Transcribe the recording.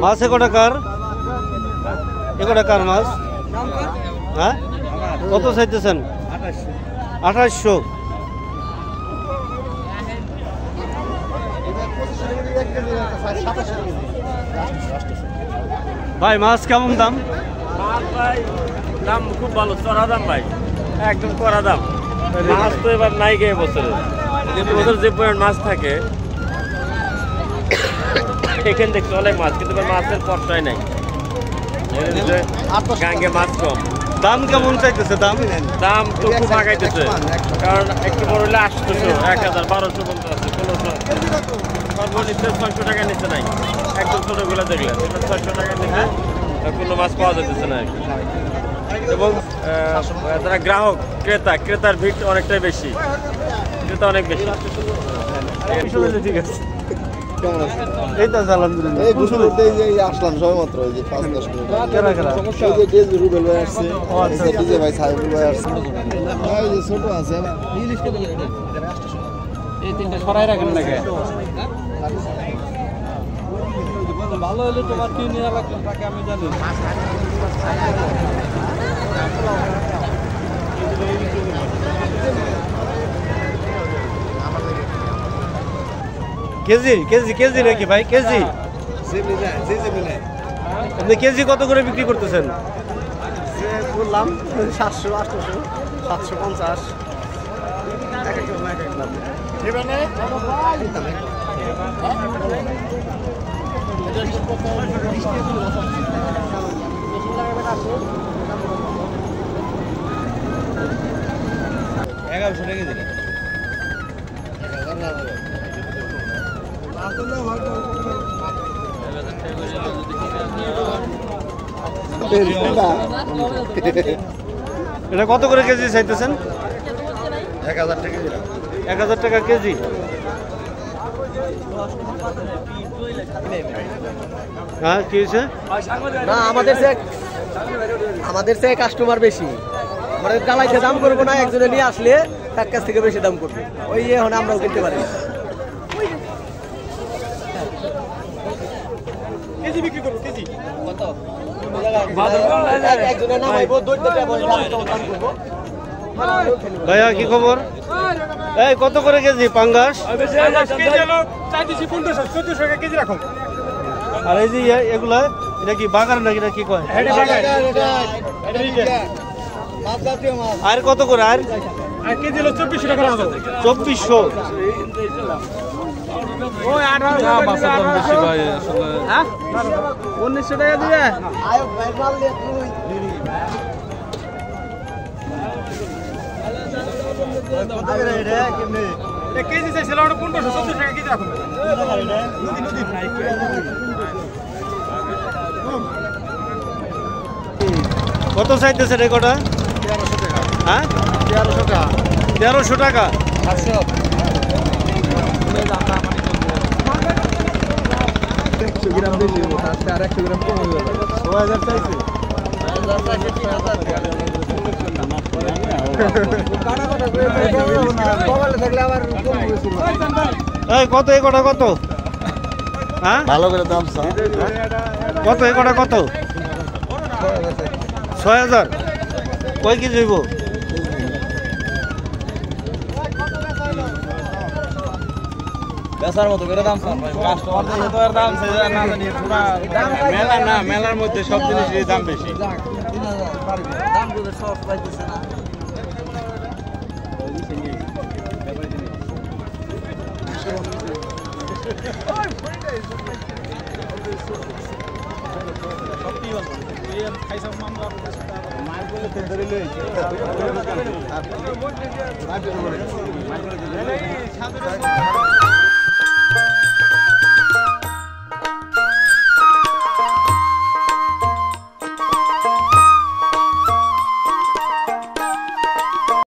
মাছ একটা কার মাছ? হ্যাঁ, কত চাইতেছেন? 2800। ভাই মাছ কেমন দাম? ভাই দাম খুব ভালো, চড়া দাম ভাই, একদম কড়া দাম। মাছ তো এবার নাই গে বছরে, ওদের যে পরিমাণ মাছ থাকে এখান থেকে চলে মাছ, কিন্তু মাছের পর্যায় নাই, গাঙ্গে মাছ কম। দাম কেমন চাইতেছে? দাম তো খুব আগাইতেছে, কারণ একটু বড় হলে 800, 1000, 1200 পর্যন্ত আছে, 1600, সর্বনিম্ন 600 টাকা নিচে নাই। একদম ছোটগুলো দেখলে 600 টাকা নিচে কোনো মাছ পাওয়া যাচ্ছে না। এবং যারা গ্রাহক ক্রেতার ভিড় অনেকটাই বেশি, ক্রেতা অনেক বেশি। ঠিক আছে, এই তো আলহামদুলিল্লাহ। আসলাম সবাই মাত্র যে 5-10 মিনিট রুবেল ভাই আসছে, ডিজে ভাই সাহেবুল ভাই আসছে, ছোট আছে এই তিনটা সরাই রাখেন নাকি? ভালো হলে তোমার কি নিয়ে লাগবে তাকে আমি জানি। কেজি নাকি ভাই? কেজি আপনি কেজি কত করে বিক্রি করতেছেন? বললাম 700, 800, 750। এটা কত করে কেজি চাইতেছেন? 1000 টাকা। 1000 টাকা কেজি। হ্যাঁ, কি হয়েছে? না, আমাদের সে কাস্টমার বেশি, আমরা জ্বালাইতে দাম করবো না, একজনে নিয়ে আসলে তার কাছ থেকে বেশি দাম করবো, ওই এখন আমরাও কিনতে পারি। কেজি বিক্রি করবো, কেজি কত? একজনে নামাইবো, ভাইয়া কি খবর? এই কত করে কেজি পাঙ্গাস? কেজি রাখো। আর এই যে এগুলা এটা কি বাগার নাকি, এটা কি কয়? আর কত করে? আর কেজি হলো 2400 টাকা। 2400। ওই 1800 ভাই আসলে। হ্যাঁ 1900 টাকা দিবে। কেজি চাইছিল 1500 টাকা কেজি রাখো। কত চাইতেছে রে কটা? 1300 টাকা। হ্যাঁ 1300 টাকা। 1300 টাকা। 800। 100 গ্রাম বেশি, আর 100 গ্রাম কম হয়ে যাবে। 6000 চাইছে। কত এই কটা কত? হ্যাঁ ভালো করে দাম কত এই কটা কত? 6000। কয় কেজি হইব? বেচার মতো করে দাম কাস্টমারদের তো আর দাম না জানি পুরা মেলা না, মেলার মধ্যে সব জিনিসের দাম বেশি। দাম গুলো সব পাইতেছে না। মাল